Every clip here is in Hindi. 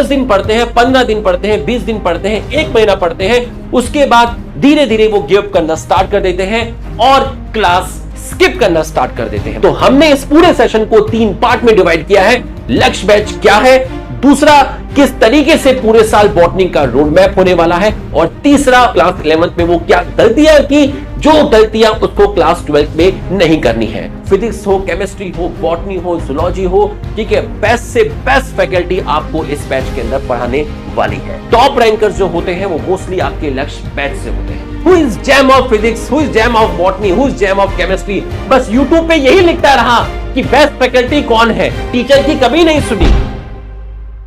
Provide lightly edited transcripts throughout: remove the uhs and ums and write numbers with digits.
10 दिन पढ़ते हैं, 15 दिन पढ़ते हैं, 20 दिन पढ़ते हैं, 1 महीना पढ़ते हैं, उसके बाद धीरे धीरे वो गिव अप करना स्टार्ट कर देते हैं और क्लास स्किप करना स्टार्ट कर देते हैं। तो हमने इस पूरे सेशन को 3 पार्ट में डिवाइड किया है। लक्ष्य बैच क्या है, दूसरा किस तरीके से पूरे साल बॉटनी का रोड मैप होने वाला है, और तीसरा क्लास 11th में वो क्या गलतियां की जो गलतियां उसको क्लास 12th में नहीं करनी है। फिजिक्स हो, केमिस्ट्री हो, बॉटनी हो, जूलॉजी हो, ठीक है, बेस्ट से बेस्ट फैकल्टी आपको इस बैच के अंदर पढ़ाने वाली है। टॉप रैंकर्स जो होते हैं वो मोस्टली आपके लक्ष्य बैच से होते हैं। Who is jam of physics? Who is jam of botany? Who is jam of chemistry? बस YouTube पे यही लिखता रहा कि बेस्ट फैकल्टी कौन है, टीचर की कभी नहीं सुनी।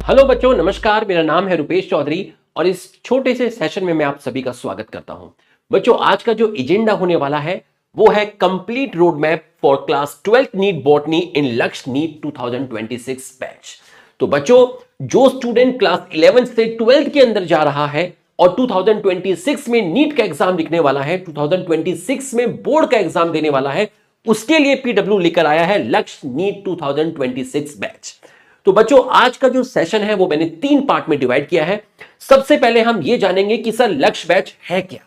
हेलो बच्चों, नमस्कार, मेरा नाम है रुपेश चौधरी और इस छोटे से सेशन में मैं आप सभी का स्वागत करता हूं। बच्चों, आज का जो एजेंडा होने वाला है वो है complete road map for class 12th NEET botany in Lakshya NEET 2026 batch. तो बच्चों, जो स्टूडेंट क्लास 11th से 12th के अंदर जा रहा है और 2026 में नीट का एग्जाम लिखने वाला है, 2026 में बोर्ड का एग्जाम देने वाला है, उसके लिए पीडब्ल्यू लेकर आया है लक्ष्य नीट 2026 बैच। तो बच्चों, आज का जो सेशन है वो मैंने 3 पार्ट में डिवाइड किया है। सबसे पहले हम ये जानेंगे कि सर लक्ष्य बैच है क्या,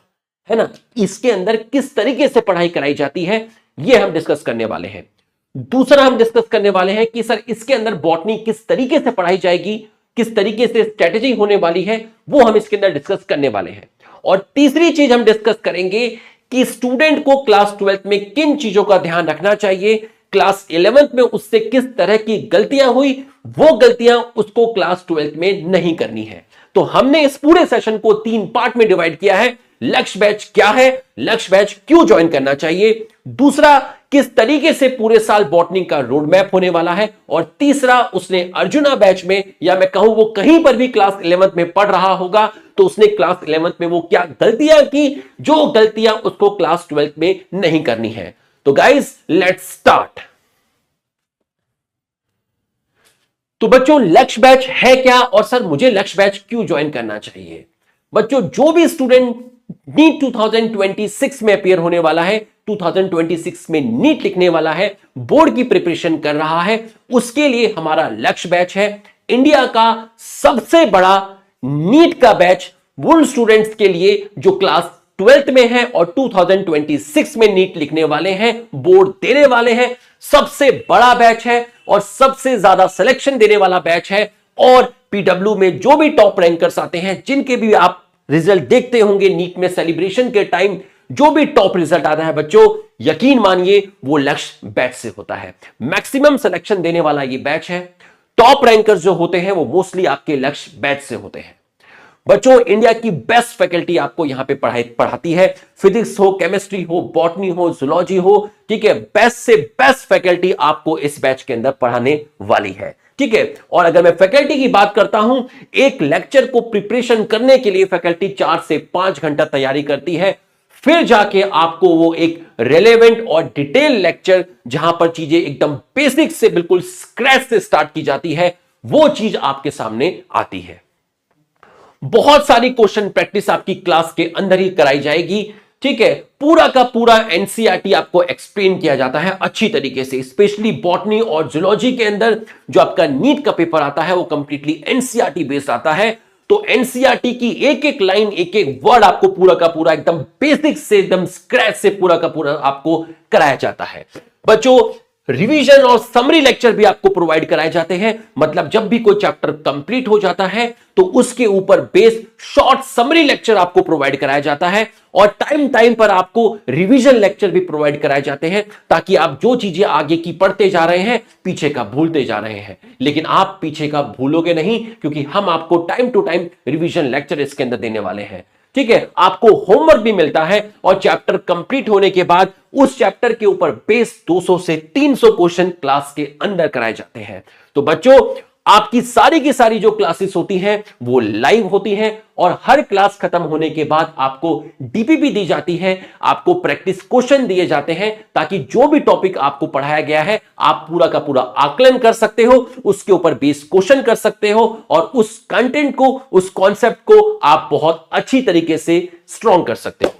है ना, इसके अंदर किस तरीके से पढ़ाई कराई जाती है, ये हम डिस्कस करने वाले हैं। दूसरा हम डिस्कस करने वाले हैं कि सर इसके अंदर बॉटनी किस तरीके से पढ़ाई जाएगी, किस तरीके से स्ट्रेटेजी होने वाली है, वो हम इसके अंदर डिस्कस करने वाले हैं। और तीसरी चीज हम डिस्कस करेंगे कि स्टूडेंट को क्लास 12th में किन चीजों का ध्यान रखना चाहिए, क्लास 11th में उससे किस तरह की गलतियां हुई, वो गलतियां उसको क्लास 12th में नहीं करनी है। तो हमने इस पूरे सेशन को 3 पार्ट में डिवाइड किया है। लक्ष्य बैच क्या है, लक्ष्य बैच क्यों ज्वाइन करना चाहिए, दूसरा किस तरीके से पूरे साल बॉटनी का रोड मैप होने वाला है, और तीसरा उसने अर्जुना बैच में, या मैं कहूं वो कहीं पर भी क्लास 11th में पढ़ रहा होगा तो उसने क्लास 11th में वो क्या गलतियां की जो गलतियां उसको क्लास 12th में नहीं करनी है। तो गाइस, लेट्स स्टार्ट। तो बच्चों, लक्ष्य बैच है क्या और सर मुझे लक्ष्य बैच क्यों ज्वाइन करना चाहिए। बच्चों, जो भी स्टूडेंट नीट 2026 में अपियर होने वाला है, 2026 में नीट लिखने वाला है, बोर्ड की प्रिपरेशन कर रहा है, उसके लिए हमारा लक्ष्य बैच है। इंडिया का सबसे बड़ा नीट का बैच उन स्टूडेंट्स के लिए जो क्लास 12th में है और 2026 में नीट लिखने वाले हैं, बोर्ड देने वाले हैं। सबसे बड़ा बैच है और सबसे ज्यादा सिलेक्शन देने वाला बैच है। और पीडब्ल्यू में जो भी टॉप रैंकर्स आते हैं, जिनके भी आप रिजल्ट देखते होंगे नीट में सेलिब्रेशन के टाइम, जो भी टॉप रिजल्ट आता है बच्चों, यकीन मानिए वो लक्ष्य बैच से होता है। मैक्सिमम सिलेक्शन देने वाला ये बैच है। टॉप रैंकर्स जो होते हैं वो मोस्टली आपके लक्ष्य बैच से होते हैं। बच्चों, इंडिया की बेस्ट फैकल्टी आपको यहां पे पढ़ाती है। फिजिक्स हो, केमिस्ट्री हो, बॉटनी हो, जूलॉजी हो, ठीक है, बेस्ट से बेस्ट फैकल्टी आपको इस बैच के अंदर पढ़ाने वाली है, ठीक है। और अगर मैं फैकल्टी की बात करता हूं, एक लेक्चर को प्रिपरेशन करने के लिए फैकल्टी 4 से 5 घंटा तैयारी करती है, फिर जाके आपको वो एक रेलेवेंट और डिटेल लेक्चर, जहां पर चीजें एकदम बेसिक से बिल्कुल स्क्रैच से स्टार्ट की जाती है, वो चीज आपके सामने आती है। बहुत सारी क्वेश्चन प्रैक्टिस आपकी क्लास के अंदर ही कराई जाएगी, ठीक है। पूरा का पूरा एनसीईआरटी आपको एक्सप्लेन किया जाता है अच्छी तरीके से। स्पेशली बॉटनी और जूलॉजी के अंदर जो आपका नीट का पेपर आता है वो कंप्लीटली एनसीईआरटी बेस्ड आता है। तो एनसीईआरटी की एक एक लाइन, एक एक वर्ड आपको पूरा का पूरा एकदम बेसिक से, एकदम स्क्रैच से पूरा का पूरा आपको कराया जाता है। बच्चों, रिवीजन और समरी लेक्चर भी आपको प्रोवाइड कराए जाते हैं। मतलब जब भी कोई चैप्टर कंप्लीट हो जाता है तो उसके ऊपर बेस शॉर्ट समरी लेक्चर आपको प्रोवाइड कराया जाता है, और टाइम टाइम पर आपको रिवीजन लेक्चर भी प्रोवाइड कराए जाते हैं, ताकि आप जो चीजें आगे की पढ़ते जा रहे हैं, पीछे का भूलते जा रहे हैं, लेकिन आप पीछे का भूलोगे नहीं, क्योंकि हम आपको time to time revision lecture इसके अंदर देने वाले हैं, ठीक है। आपको होमवर्क भी मिलता है, और चैप्टर कंप्लीट होने के बाद उस चैप्टर के ऊपर बेस 200 से 300 क्वेश्चन क्लास के अंदर कराए जाते हैं। तो बच्चों, आपकी सारी की सारी जो क्लासेस होती हैं वो लाइव होती हैं, और हर क्लास खत्म होने के बाद आपको डीपीपी दी जाती है, आपको प्रैक्टिस क्वेश्चन दिए जाते हैं, ताकि जो भी टॉपिक आपको पढ़ाया गया है आप पूरा का पूरा आकलन कर सकते हो, उसके ऊपर बेस क्वेश्चन कर सकते हो, और उस कंटेंट को, उस कॉन्सेप्ट को आप बहुत अच्छी तरीके से स्ट्रॉन्ग कर सकते हो।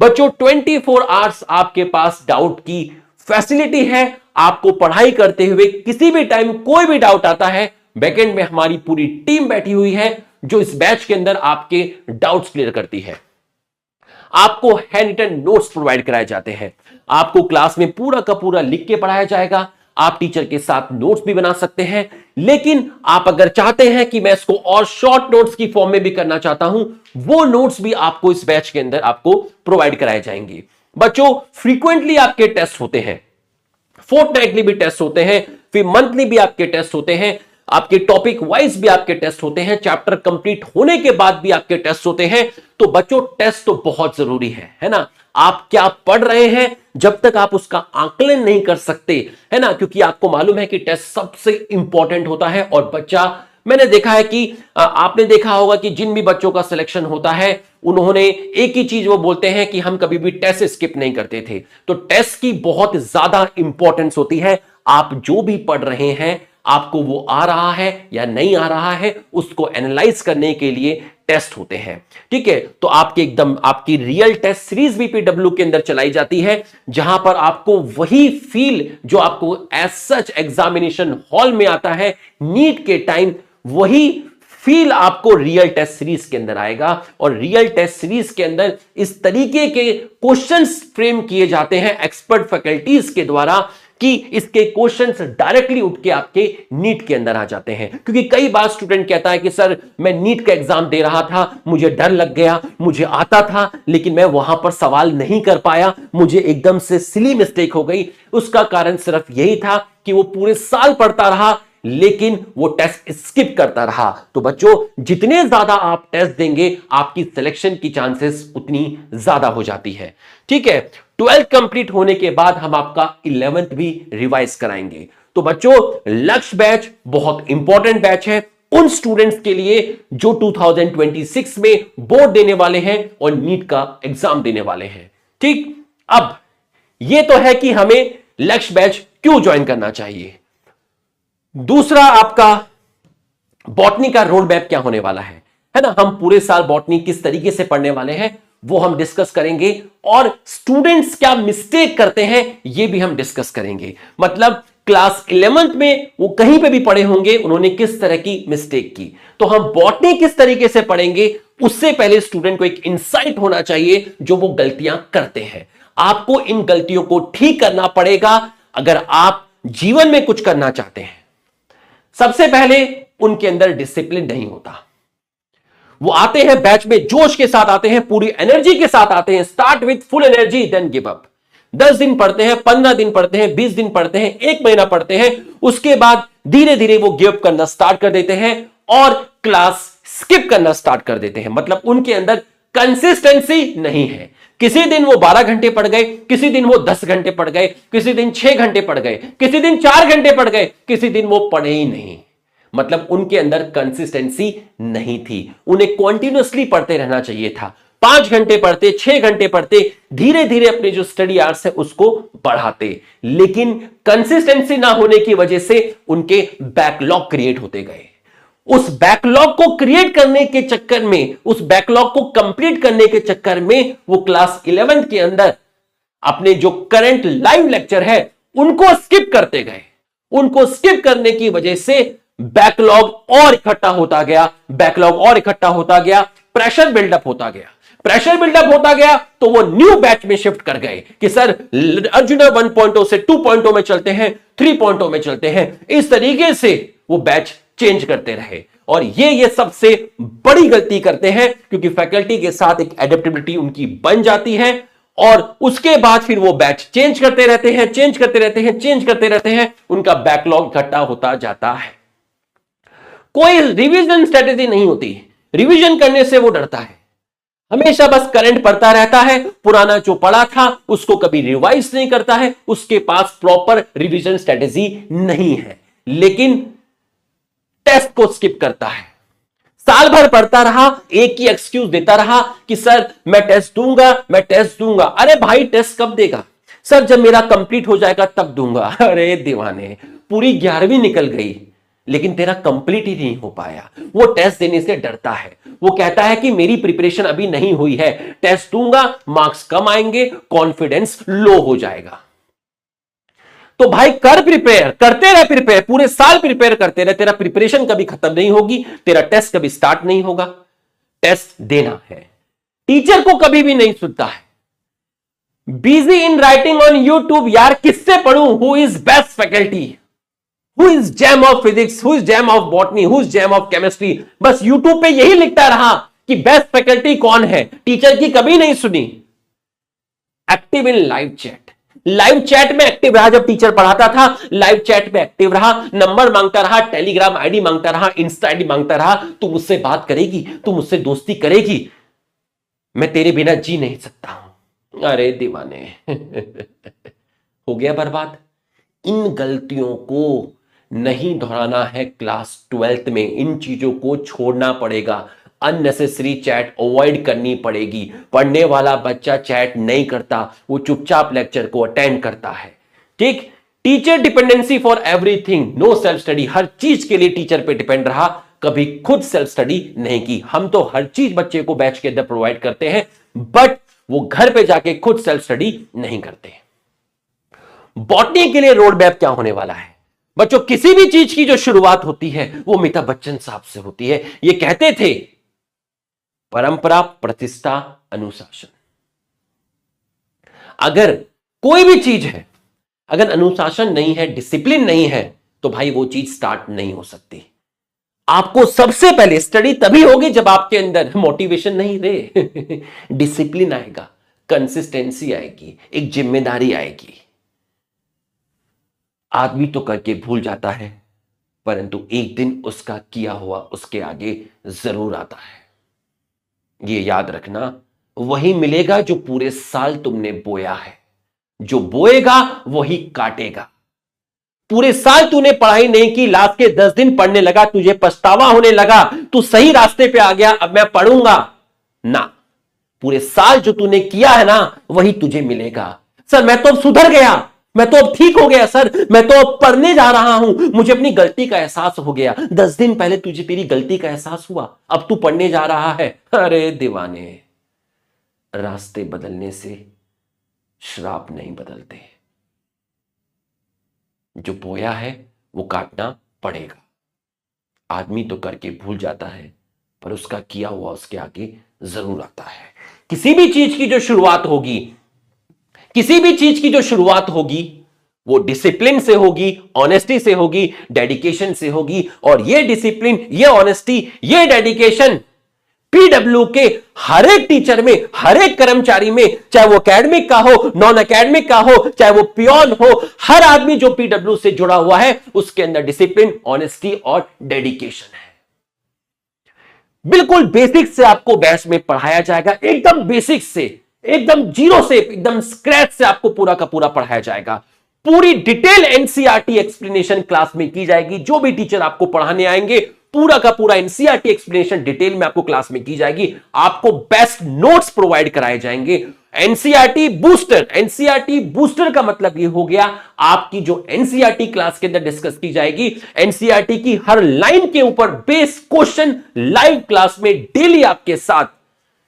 बच्चों, 24 आवर्स आपके पास डाउट की फैसिलिटी है। आपको पढ़ाई करते हुए किसी भी टाइम कोई भी डाउट आता है, बैकएंड में हमारी पूरी टीम बैठी हुई है जो इस बैच के अंदर आपके डाउट्स क्लियर करती है। आपको हैंड रिटन नोट्स प्रोवाइड कराए जाते हैं, आपको क्लास में पूरा का पूरा लिख के पढ़ाया जाएगा। आप टीचर के साथ नोट्स भी बना सकते हैं, लेकिन आप अगर चाहते हैं कि मैं इसको और शॉर्ट नोट्स की फॉर्म में भी करना चाहता हूं, वो नोट्स भी आपको इस बैच के अंदर आपको प्रोवाइड कराए जाएंगे। बच्चों, फ्रीक्वेंटली आपके टेस्ट होते हैं, फोर्टनाइटली भी टेस्ट होते हैं, फिर मंथली भी आपके टेस्ट होते हैं, आपके टॉपिक वाइज भी आपके टेस्ट होते हैं, चैप्टर कंप्लीट होने के बाद भी आपके टेस्ट होते हैं। तो बच्चों, टेस्ट तो बहुत जरूरी है ना। आप क्या पढ़ रहे हैं जब तक आप उसका आकलन नहीं कर सकते, है ना, क्योंकि आपको मालूम है कि टेस्ट सबसे इंपॉर्टेंट होता है। और बच्चा, मैंने देखा है कि आपने देखा होगा कि जिन भी बच्चों का सिलेक्शन होता है, उन्होंने एक ही चीज वो बोलते हैं कि हम कभी भी टेस्ट स्किप नहीं करते थे। तो टेस्ट की बहुत ज्यादा इंपॉर्टेंस होती है। आप जो भी पढ़ रहे हैं, आपको वो आ रहा है या नहीं आ रहा है, उसको एनालाइज करने के लिए टेस्ट होते हैं। ठीक है, तो आपकी रियल टेस्ट सीरीज बीपीडब्ल्यू के अंदर चलाई जाती है, जहां पर आपको वही फील जो आपको एज सच एग्जामिनेशन हॉल में आता है नीट के टाइम, वही फील आपको रियल टेस्ट सीरीज के अंदर आएगा। और रियल टेस्ट सीरीज के अंदर इस तरीके के क्वेश्चंस फ्रेम किए जाते हैं एक्सपर्ट फैकल्टीज के द्वारा कि इसके क्वेश्चंस डायरेक्टली उठ के आपके नीट के अंदर आ जाते हैं। क्योंकि कई बार स्टूडेंट कहता है कि सर, मैं नीट का एग्जाम दे रहा था, मुझे डर लग गया, मुझे आता था लेकिन मैं वहां पर सवाल नहीं कर पाया, मुझे एकदम से सिली मिस्टेक हो गई। उसका कारण सिर्फ यही था कि वो पूरे साल पढ़ता रहा लेकिन वो टेस्ट स्किप करता रहा। तो बच्चों, जितने ज्यादा आप टेस्ट देंगे, आपकी सिलेक्शन की चांसेस उतनी ज्यादा हो जाती है। ठीक है, 12th कंप्लीट होने के बाद हम आपका 11th भी रिवाइज कराएंगे। तो बच्चों, लक्ष्य बैच बहुत इंपॉर्टेंट बैच है उन स्टूडेंट्स के लिए जो 2026 में बोर्ड देने वाले हैं और नीट का एग्जाम देने वाले हैं। ठीक, अब यह तो है कि हमें लक्ष्य बैच क्यों ज्वाइन करना चाहिए। दूसरा, आपका बॉटनी का रोड मैप क्या होने वाला है ना। हम पूरे साल बॉटनी किस तरीके से पढ़ने वाले हैं वो हम डिस्कस करेंगे, और स्टूडेंट्स क्या मिस्टेक करते हैं ये भी हम डिस्कस करेंगे। मतलब क्लास 11th में वो कहीं पे भी पढ़े होंगे, उन्होंने किस तरह की मिस्टेक की। तो हम बॉटनी किस तरीके से पढ़ेंगे, उससे पहले स्टूडेंट को एक इंसाइट होना चाहिए जो वो गलतियां करते हैं। आपको इन गलतियों को ठीक करना पड़ेगा अगर आप जीवन में कुछ करना चाहते हैं। सबसे पहले, उनके अंदर डिसिप्लिन नहीं होता। वो आते हैं बैच में जोश के साथ आते हैं, पूरी एनर्जी के साथ आते हैं, start with full energy then give up. 10 दिन पढ़ते हैं, 15 दिन पढ़ते हैं, 20 दिन पढ़ते हैं, 1 महीना पढ़ते हैं, उसके बाद धीरे धीरे वो गिव अप करना स्टार्ट कर देते हैं और क्लास स्किप करना स्टार्ट कर देते हैं। मतलब उनके अंदर कंसिस्टेंसी नहीं है। किसी दिन वो 12 घंटे पढ़ गए, किसी दिन वो 10 घंटे पढ़ गए, किसी दिन 6 घंटे पढ़ गए, किसी दिन 4 घंटे पढ़ गए, किसी दिन वो पढ़े ही नहीं। मतलब उनके अंदर कंसिस्टेंसी नहीं थी। उन्हें कॉन्टिन्यूअसली पढ़ते रहना चाहिए था। 5 घंटे पढ़ते, 6 घंटे पढ़ते, धीरे धीरे अपने जो स्टडी आवर्स है उसको बढ़ाते, लेकिन कंसिस्टेंसी ना होने की वजह से उनके बैकलॉग क्रिएट होते गए। उस बैकलॉग को क्रिएट करने के चक्कर में, उस बैकलॉग को कंप्लीट करने के चक्कर में वो क्लास 11th के अंदर अपने जो करंट लाइव लेक्चर है उनको स्किप करते गए। उनको स्किप करने की वजह से बैकलॉग और इकट्ठा होता गया, बैकलॉग और इकट्ठा होता गया, प्रेशर बिल्डअप होता गया। प्रेशर बिल्डअप होता गया तो वो न्यू बैच में शिफ्ट कर गए कि सर अर्जुना 1.0 से 2.0 में चलते हैं, 3.0 में चलते हैं। इस तरीके से वो बैच चेंज करते रहे और ये सबसे बड़ी गलती करते हैं, क्योंकि फैकल्टी के साथ एक एडेप्टेबिलिटी उनकी बन जाती है और उसके बाद फिर वो बैच चेंज करते रहते हैं, चेंज करते रहते हैं, चेंज करते रहते हैं, उनका बैकलॉग इकट्ठा होता जाता है। कोई रिवीजन स्ट्रेटेजी नहीं होती, रिवीजन करने से वो डरता है, हमेशा बस करंट पढ़ता रहता है, पुराना जो पढ़ा था उसको कभी रिवाइज नहीं करता है, उसके पास प्रॉपर रिवीजन स्ट्रेटेजी नहीं है, लेकिन टेस्ट को स्किप करता है। साल भर पढ़ता रहा, एक ही एक्सक्यूज देता रहा कि सर मैं टेस्ट दूंगा, मैं टेस्ट दूंगा। अरे भाई, टेस्ट कब देगा? सर जब मेरा कंप्लीट हो जाएगा तब दूंगा। अरे दीवाने, पूरी 11वीं निकल गई लेकिन तेरा कंप्लीट ही नहीं हो पाया। वो टेस्ट देने से डरता है, वो कहता है कि मेरी प्रिपरेशन अभी नहीं हुई है, टेस्ट दूंगा, मार्क्स कम आएंगे, कॉन्फिडेंस लो हो जाएगा। तो भाई कर प्रिपेयर, करते रहे प्रिपेयर, पूरे साल प्रिपेयर करते रहे, तेरा प्रिपरेशन कभी खत्म नहीं होगी, तेरा टेस्ट कभी स्टार्ट नहीं होगा, टेस्ट देना है। टीचर को कभी भी नहीं सुनता है। Busy in writing on YouTube, यार किससे पढ़ूं? Who is best faculty, who is jam of physics, who is jam of botany, who is jam of chemistry, बस यूट्यूब पे यही लिखता रहा कि बेस्ट फैकल्टी कौन है, टीचर की कभी नहीं सुनी। Active in live chat, live chat में एक्टिव रहा, जब टीचर पढ़ाता था लाइव चैट में एक्टिव रहा, नंबर मांगता रहा, टेलीग्राम आईडी मांगता रहा, इंस्टा आईडी मांगता रहा, तू मुझसे बात करेगी, तू मुझसे दोस्ती करेगी, मैं तेरे बिना जी नहीं सकता हूं। अरे दीवाने हो गया बर्बाद। इन गलतियों को नहीं दोहराना है क्लास 12th में, इन चीजों को छोड़ना पड़ेगा, अननेसेसरी चैट अवॉइड करनी पड़ेगी। पढ़ने वाला बच्चा चैट नहीं करता, वो चुपचाप लेक्चर को अटेंड करता है। ठीक, teacher dependency for everything, no self study, हर चीज के लिए टीचर पे डिपेंड रहा, कभी खुद सेल्फ स्टडी नहीं की। हम तो हर चीज बच्चे को बैच के अंदर प्रोवाइड करते हैं, बट वो घर पे जाके खुद सेल्फ स्टडी नहीं करते। बॉटनी के लिए रोड मैप क्या होने वाला है? बच्चों, किसी भी चीज की जो शुरुआत होती है वो अमिताभ बच्चन साहब से होती है। ये कहते थे परंपरा, प्रतिष्ठा, अनुशासन। अगर कोई भी चीज है, अगर अनुशासन नहीं है, डिसिप्लिन नहीं है, तो भाई वो चीज स्टार्ट नहीं हो सकती। आपको सबसे पहले स्टडी तभी होगी जब आपके अंदर मोटिवेशन नहीं रे डिसिप्लिन आएगा, कंसिस्टेंसी आएगी, एक जिम्मेदारी आएगी। आदमी तो करके भूल जाता है, परंतु एक दिन उसका किया हुआ उसके आगे जरूर आता है। ये याद रखना, वही मिलेगा जो पूरे साल तुमने बोया है। जो बोएगा वही काटेगा। पूरे साल तूने पढ़ाई नहीं की, लास्ट के 10 दिन पढ़ने लगा, तुझे पछतावा होने लगा, तू सही रास्ते पे आ गया, अब मैं पढ़ूंगा ना। पूरे साल जो तूने किया है ना, वही तुझे मिलेगा। सर मैं तो अब सुधर गया, मैं तो अब ठीक हो गया सर, मैं तो अब पढ़ने जा रहा हूं, मुझे अपनी गलती का एहसास हो गया। 10 दिन पहले तुझे तेरी गलती का एहसास हुआ, अब तू पढ़ने जा रहा है। अरे दीवाने, रास्ते बदलने से श्राप नहीं बदलते। जो बोया है वो काटना पड़ेगा। आदमी तो करके भूल जाता है, पर उसका किया हुआ उसके आगे जरूर आता है। किसी भी चीज की जो शुरुआत होगी, किसी भी चीज की जो शुरुआत होगी, वो डिसिप्लिन से होगी, ऑनेस्टी से होगी, डेडिकेशन से होगी। और ये डिसिप्लिन, ये ऑनेस्टी, ये डेडिकेशन पीडब्ल्यू के हर एक टीचर में, हर एक कर्मचारी में, चाहे वो एकेडमिक का हो, नॉन एकेडमिक का हो, चाहे वो पियोन हो, हर आदमी जो पीडब्ल्यू से जुड़ा हुआ है उसके अंदर डिसिप्लिन, ऑनेस्टी और डेडिकेशन है। बिल्कुल बेसिक से आपको बैच में पढ़ाया जाएगा, एकदम बेसिक से, एकदम जीरो से, एकदम स्क्रैच से आपको पूरा का पूरा पढ़ाया जाएगा। पूरी डिटेल एनसीईआरटी एक्सप्लेनेशन क्लास में की जाएगी। जो भी टीचर आपको पढ़ाने आएंगे, पूरा का पूरा एनसीईआरटी एक्सप्लेनेशन डिटेल में आपको क्लास में की जाएगी। आपको बेस्ट नोट्स प्रोवाइड कराए जाएंगे। एनसीईआरटी बूस्टर, एनसीईआरटी बूस्टर का मतलब ये हो गया, आपकी जो एनसीईआरटी क्लास के अंदर डिस्कस की जाएगी, एनसीईआरटी की हर लाइन के ऊपर बेस क्वेश्चन लाइव क्लास में डेली आपके साथ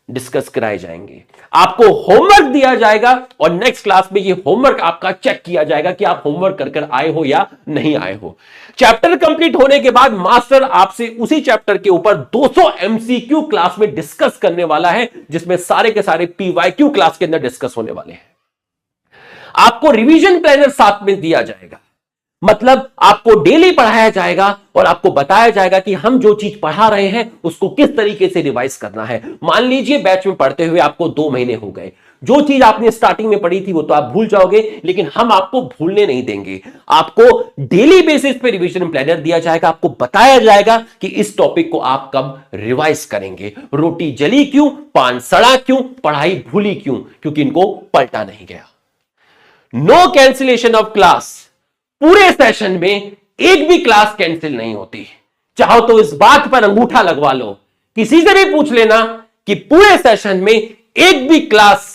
डिस्कस कराए जाएंगे। आपको होमवर्क दिया जाएगा और नेक्स्ट क्लास में ये होमवर्क आपका चेक किया जाएगा कि आप होमवर्क कर आए हो या नहीं आए हो। चैप्टर कंप्लीट होने के बाद मास्टर आपसे उसी चैप्टर के ऊपर 200 एमसीक्यू क्लास में डिस्कस करने वाला है, जिसमें सारे के सारे पीवाईक्यू क्लास के अंदर डिस्कस होने वाले हैं। आपको रिवीजन प्लानर साथ में दिया जाएगा, मतलब आपको डेली पढ़ाया जाएगा और आपको बताया जाएगा कि हम जो चीज पढ़ा रहे हैं उसको किस तरीके से रिवाइज करना है। मान लीजिए बैच में पढ़ते हुए आपको 2 महीने हो गए, जो चीज आपने स्टार्टिंग में पढ़ी थी वो तो आप भूल जाओगे, लेकिन हम आपको भूलने नहीं देंगे। आपको डेली बेसिस पे रिवीजन प्लानर दिया जाएगा, आपको बताया जाएगा कि इस टॉपिक को आप कब रिवाइज करेंगे। रोटी जली क्यों, पान सड़ा क्यों, पढ़ाई भूली क्यों, क्योंकि इनको पलटा नहीं गया। नो कैंसिलेशन ऑफ क्लास, पूरे सेशन में एक भी क्लास कैंसिल नहीं होती। चाहो तो इस बात पर अंगूठा लगवा लो, किसी से भी पूछ लेना कि पूरे सेशन में एक भी क्लास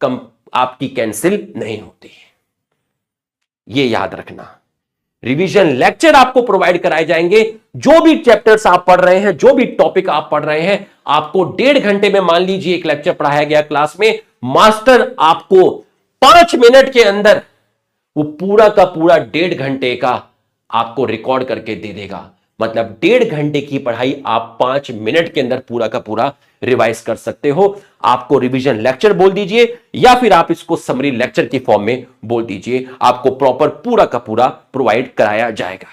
आपकी कैंसिल नहीं होती। ये याद रखना। रिवीजन लेक्चर आपको प्रोवाइड कराए जाएंगे। जो भी चैप्टर्स आप पढ़ रहे हैं, जो भी टॉपिक आप पढ़ रहे हैं, आपको 1.5 घंटे में, मान लीजिए एक लेक्चर पढ़ाया गया क्लास में, मास्टर आपको 5 मिनट के अंदर वो पूरा का पूरा 1.5 घंटे का आपको रिकॉर्ड करके दे देगा। मतलब 1.5 घंटे की पढ़ाई आप 5 मिनट के अंदर पूरा का पूरा रिवाइज कर सकते हो। आपको रिवीजन लेक्चर बोल दीजिए या फिर आप इसको समरी लेक्चर की फॉर्म में बोल दीजिए, आपको प्रॉपर पूरा का पूरा प्रोवाइड कराया जाएगा।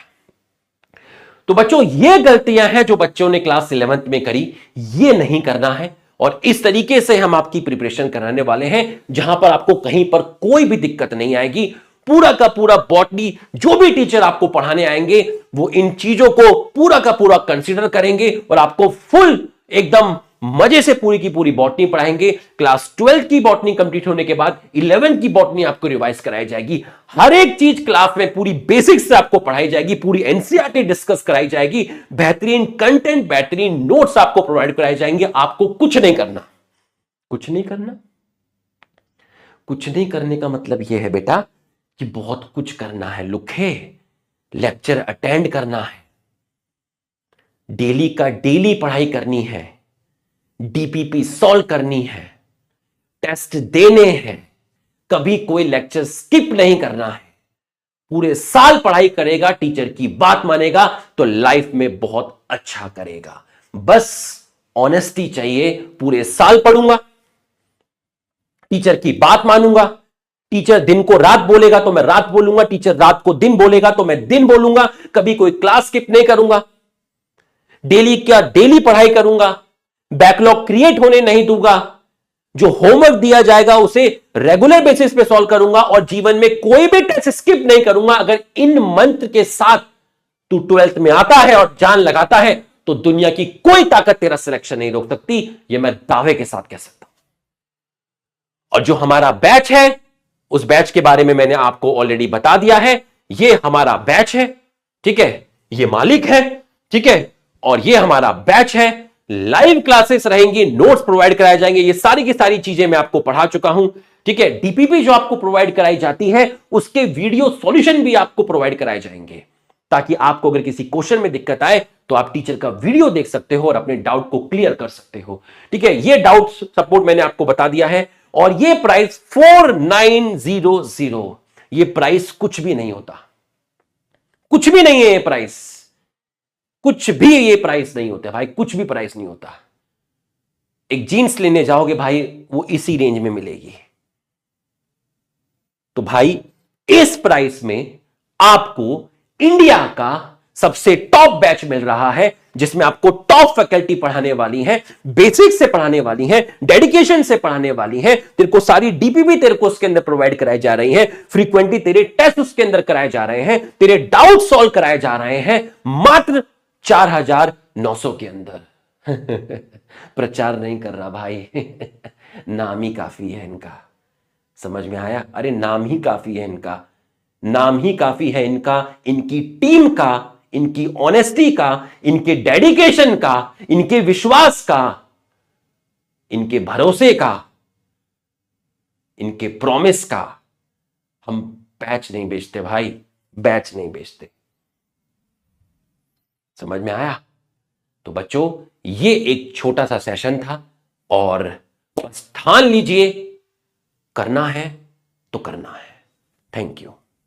तो बच्चों, ये गलतियां हैं जो बच्चों ने क्लास 11th में करी, ये नहीं करना है। और इस तरीके से हम आपकी प्रिपरेशन कराने वाले हैं जहां पर आपको कहीं पर कोई भी दिक्कत नहीं आएगी। पूरा का पूरा बॉटनी जो भी टीचर आपको पढ़ाने आएंगे वो इन चीजों को पूरा का पूरा कंसीडर करेंगे और आपको फुल एकदम मजे से पूरी की पूरी बॉटनी पढ़ाएंगे। क्लास 12 की बॉटनी कंप्लीट होने के बाद 11 की बॉटनी आपको रिवाइज कराई जाएगी। हर एक चीज क्लास में पूरी बेसिक्स से आपको पढ़ाई जाएगी, पूरी एनसीईआरटी डिस्कस कराई जाएगी, बेहतरीन कंटेंट, बेहतरीन नोट्स आपको प्रोवाइड कराए जाएंगे। आपको कुछ नहीं करना, कुछ नहीं करना। कुछ नहीं करने का मतलब यह है बेटा कि बहुत कुछ करना है। लुखे लेक्चर अटेंड करना है, डेली का डेली पढ़ाई करनी है, डीपीपी सॉल्व करनी है, टेस्ट देने हैं, कभी कोई लेक्चर स्किप नहीं करना है। पूरे साल पढ़ाई करेगा, टीचर की बात मानेगा तो लाइफ में बहुत अच्छा करेगा। बस ऑनेस्टी चाहिए। पूरे साल पढ़ूंगा, टीचर की बात मानूंगा, टीचर दिन को रात बोलेगा तो मैं रात बोलूंगा, टीचर रात को दिन बोलेगा तो मैं दिन बोलूंगा, कभी कोई क्लास स्किप नहीं करूंगा, डेली क्या डेली पढ़ाई करूंगा, बैकलॉग क्रिएट होने नहीं दूंगा, जो होमवर्क दिया जाएगा उसे रेगुलर बेसिस पे सॉल्व करूंगा और जीवन में कोई भी टेस्ट स्किप नहीं करूंगा। अगर इन मंत्र के साथ तू 12th में आता है और जान लगाता है तो दुनिया की कोई ताकत तेरा सिलेक्शन नहीं रोक सकती, यह मैं दावे के साथ कह सकता हूं। और जो हमारा बैच है उस बैच के बारे में मैंने आपको ऑलरेडी बता दिया है। यह हमारा बैच है, ठीक है, यह मालिक है, ठीक है, और यह हमारा बैच है। लाइव क्लासेस रहेंगी, नोट्स प्रोवाइड कराए जाएंगे, ये सारी की सारी चीजें मैं आपको पढ़ा चुका हूं, ठीक है। डीपीपी जो आपको प्रोवाइड कराई जाती है उसके वीडियो सॉल्यूशन भी आपको प्रोवाइड कराए जाएंगे, ताकि आपको अगर किसी क्वेश्चन में दिक्कत आए तो आप टीचर का वीडियो देख सकते हो और अपने डाउट को क्लियर कर सकते हो, ठीक है। ये डाउट सपोर्ट मैंने आपको बता दिया है। और ये प्राइस 4900, ये प्राइस कुछ भी नहीं होता, कुछ भी नहीं है ये प्राइस, कुछ भी ये प्राइस नहीं होता भाई, कुछ भी प्राइस नहीं होता। एक जीन्स लेने जाओगे भाई वो इसी रेंज में मिलेगी। तो भाई इस प्राइस में आपको इंडिया का सबसे टॉप बैच मिल रहा है, जिसमें आपको टॉप फैकल्टी पढ़ाने वाली है, बेसिक से पढ़ाने वाली है, डेडिकेशन से पढ़ाने वाली है। तेरे को सारी डीपीपी तेरे को उसके अंदर प्रोवाइड कराई जा रही है, फ्रीक्वेंटली तेरे टेस्ट उसके अंदर कराए जा रहे हैं, तेरे डाउट सॉल्व कराए जा रहे हैं, मात्र 4900 के अंदर। प्रचार नहीं कर रहा भाई, नाम ही काफी है इनका। समझ में आया? अरे नाम ही काफी है इनका, नाम ही काफी है इनका, इनकी टीम का, इनकी ऑनेस्टी का, इनके डेडिकेशन का, इनके विश्वास का, इनके भरोसे का, इनके प्रॉमिस का। हम बैच नहीं बेचते भाई, बैच नहीं बेचते। समझ में आया? तो बच्चों ये एक छोटा सा सेशन था और बस ठान लीजिए करना है तो करना है। Thank you.